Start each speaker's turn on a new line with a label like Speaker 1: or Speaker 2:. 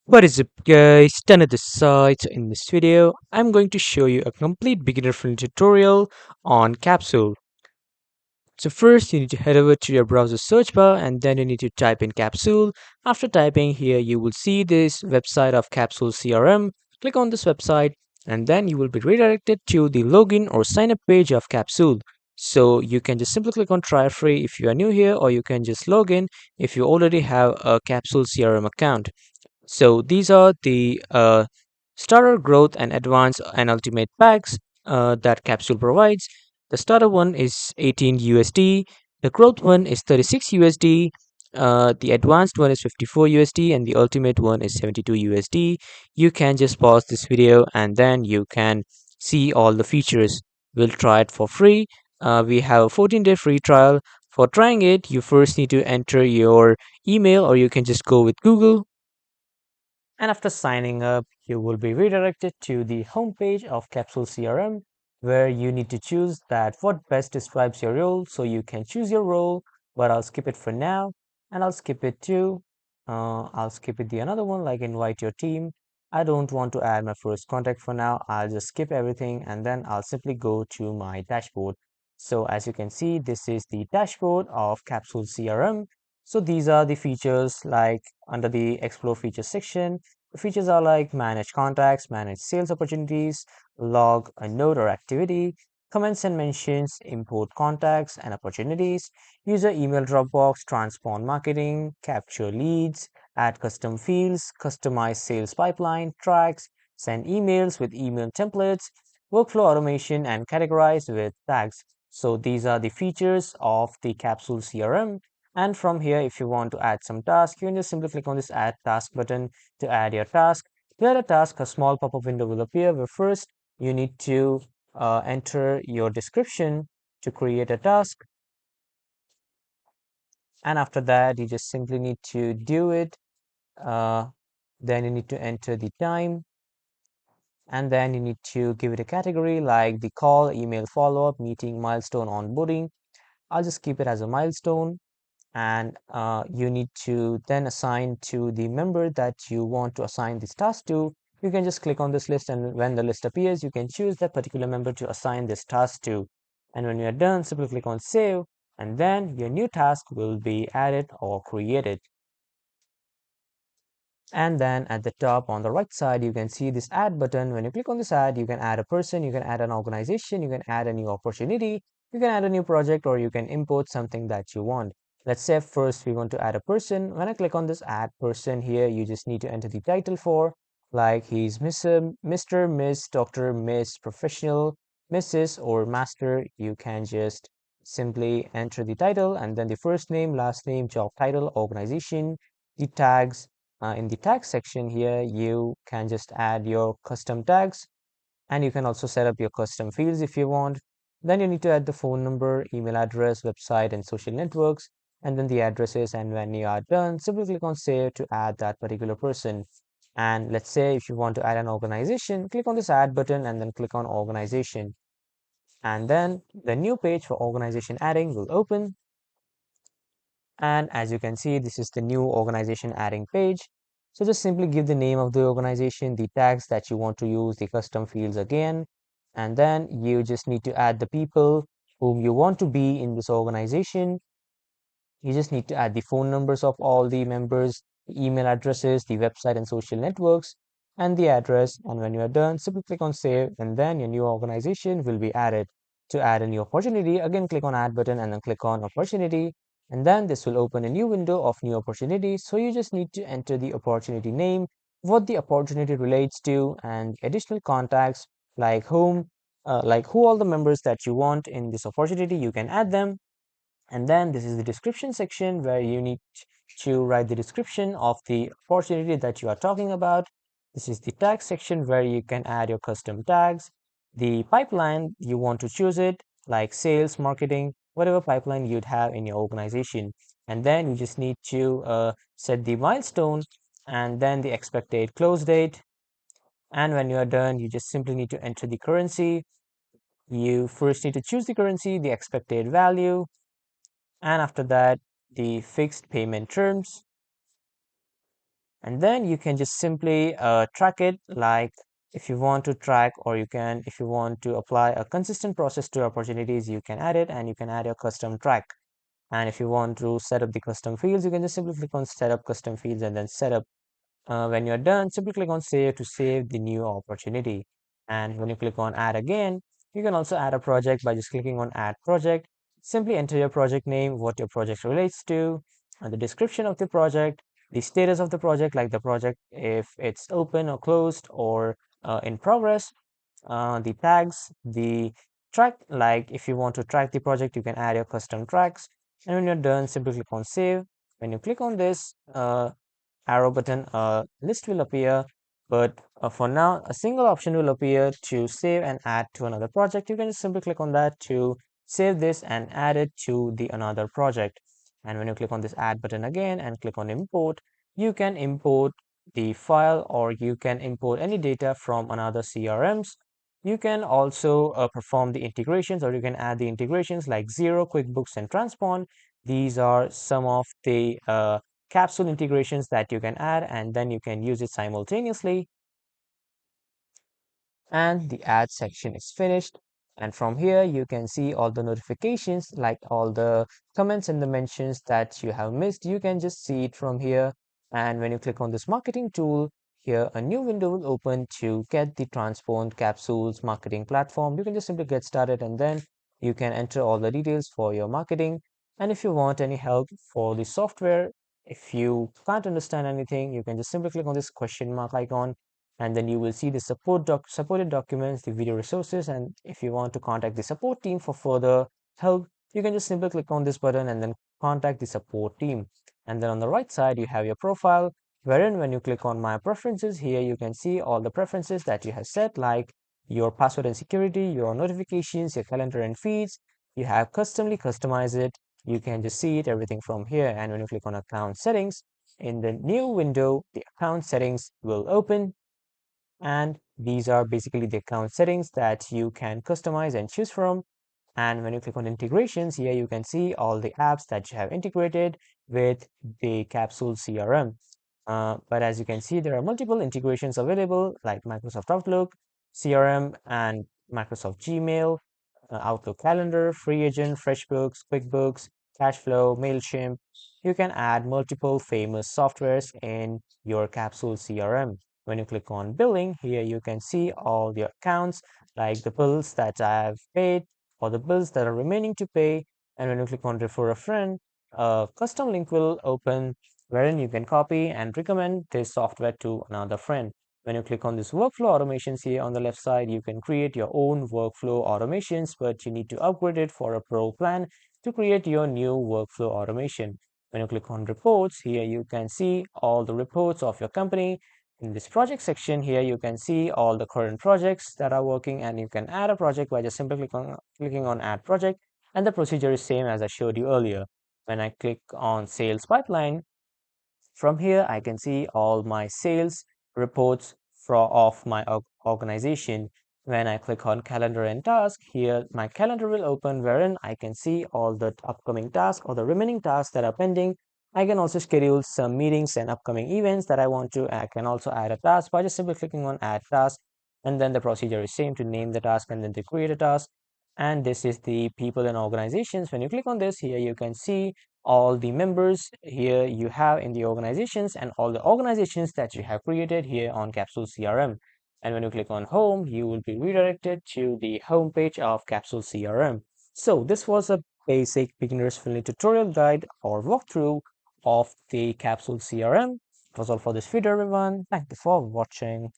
Speaker 1: What is up guys, Tanner this side. So in this video, I'm going to show you a complete beginner-friendly tutorial on Capsule. So first you need to head over to your browser search bar and then you need to type in Capsule. After typing here, you will see this website of Capsule CRM. Click on this website and then you will be redirected to the login or sign up page of Capsule. So you can just simply click on try free if you are new here, or you can just log in if you already have a Capsule CRM account. So these are the starter, growth, and advanced and ultimate packs that Capsule provides. The starter one is 18 USD. The growth one is 36 USD. The advanced one is 54 USD, and the ultimate one is 72 USD. You can just pause this video and then you can see all the features. We'll try it for free. We have a 14-day free trial. For trying it, you first need to enter your email, or you can just go with Google, and after signing up, you will be redirected to the homepage of Capsule CRM, where you need to choose that what best describes your role. So you can choose your role, but I'll skip it for now. And I'll skip it the another one, like invite your team. I don't want to add my first contact for now. I'll just skip everything and then I'll simply go to my dashboard. So as you can see, this is the dashboard of Capsule CRM. So these are the features, like under the explore features section. The features are like manage contacts, manage sales opportunities, log a node or activity, comments and mentions, import contacts and opportunities, user email Dropbox, transform marketing, capture leads, add custom fields, customize sales pipeline, tracks, send emails with email templates, workflow automation, and categorize with tags. So these are the features of the Capsule CRM. And from here, if you want to add some task, you can just simply click on this add task button to add your task. To add a task, a small pop-up window will appear where first you need to enter your description to create a task. And after that, you just simply need to do it. Uh, then you need to enter the time. And then you need to give it a category like the call, email follow-up, meeting, milestone, onboarding. I'll just keep it as a milestone. And you need to then assign to the member that you want to assign this task to. You can just click on this list, and when the list appears, you can choose that particular member to assign this task to. And when you're done, simply click on save, and then your new task will be added or created. And then at the top on the right side, you can see this add button. When you click on this add, you can add a person, you can add an organization, you can add a new opportunity, you can add a new project, or you can import something that you want. Let's say first we want to add a person. When I click on this add person here, you just need to enter the title for, like he's Mr., Miss, Dr., Miss, Professional, Mrs., or Master. You can just simply enter the title and then the first name, last name, job title, organization, the tags. In the tag section here, you can just add your custom tags, and you can also set up your custom fields if you want. Then you need to add the phone number, email address, website, and social networks, and then the addresses. And when you are done, simply click on save to add that particular person. And let's say if you want to add an organization, click on this add button and then click on organization. And then the new page for organization adding will open. And as you can see, this is the new organization adding page. So just simply give the name of the organization, the tags that you want to use, the custom fields again, and then you just need to add the people whom you want to be in this organization. You just need to add the phone numbers of all the members, the email addresses, the website and social networks, and the address. And when you are done, simply click on save, and then your new organization will be added. To add a new opportunity, again click on add button and then click on opportunity, and then this will open a new window of new opportunity. So you just need to enter the opportunity name, what the opportunity relates to, and additional contacts like who all the members that you want in this opportunity, you can add them. And then this is the description section where you need to write the description of the opportunity that you are talking about. This is the tag section where you can add your custom tags. The pipeline, you want to choose it like sales, marketing, whatever pipeline you'd have in your organization. And then you just need to set the milestone and then the expected close date. And when you are done, you just simply need to enter the currency. You first need to choose the currency, the expected value, and after that the fixed payment terms. And then you can just simply track it, like if you want to track, or you can, if you want to apply a consistent process to opportunities, you can add it, and you can add your custom track. And if you want to set up the custom fields, you can just simply click on set up custom fields and then set up. When you're done, simply click on save to save the new opportunity. And when you click on add again, you can also add a project by just clicking on add project. Simply enter your project name, what your project relates to, and the description of the project, the status of the project, like the project if it's open or closed or in progress, the tags, the track, like if you want to track the project, you can add your custom tracks. And when you're done, simply click on save. When you click on this, arrow button, a list will appear, but for now, a single option will appear to save and add to another project. You can just simply click on that to save this and add it to the another project. And when you click on this add button again and click on import, you can import the file, or you can import any data from another CRMs. You can also perform the integrations, or you can add the integrations like Xero, QuickBooks, and Transpond. These are some of the Capsule integrations that you can add, and then you can use it simultaneously. And the add section is finished. And from here, you can see all the notifications, like all the comments and the mentions that you have missed. You can just see it from here. And when you click on this marketing tool, here a new window will open to get the Transformed Capsules marketing platform. You can just simply get started, and then you can enter all the details for your marketing. And if you want any help for the software, if you can't understand anything, you can just simply click on this question mark icon, and then you will see the supported documents, the video resources. And if you want to contact the support team for further help, you can just simply click on this button and then contact the support team. And then on the right side, you have your profile, wherein when you click on my preferences, here you can see all the preferences that you have set, like your password and security, your notifications, your calendar and feeds. You have customly customized it. You can just see it everything from here. And when you click on account settings, in the new window, the account settings will open, and these are basically the account settings that you can customize and choose from. And when you click on integrations, here you can see all the apps that you have integrated with the Capsule CRM. But as you can see, there are multiple integrations available, like Microsoft Outlook, CRM, and Microsoft Gmail, Outlook Calendar, Free Agent, FreshBooks, QuickBooks, Cashflow, MailChimp. You can add multiple famous softwares in your Capsule CRM. When you click on billing, here you can see all the accounts, like the bills that I have paid or the bills that are remaining to pay. And when you click on refer a friend, a custom link will open, wherein you can copy and recommend this software to another friend. When you click on this workflow automations here on the left side, you can create your own workflow automations, but you need to upgrade it for a pro plan to create your new workflow automation. When you click on reports, here you can see all the reports of your company. In this project section here, you can see all the current projects that are working, and you can add a project by just simply clicking on add project. And the procedure is same as I showed you earlier. When I click on sales pipeline, from here, I can see all my sales reports of my organization. When I click on calendar and task, here my calendar will open, wherein I can see all the upcoming tasks or the remaining tasks that are pending. I can also schedule some meetings and upcoming events that I want to. I can also add a task by just simply clicking on add task. And then the procedure is same to name the task and then to create a task. And this is the people and organizations. When you click on this, here you can see all the members here you have in the organizations and all the organizations that you have created here on Capsule CRM. And when you click on home, you will be redirected to the home page of Capsule CRM. So this was a basic beginner's friendly tutorial guide or walkthrough of the Capsule CRM. That was all for this video, everyone. Thank you for watching.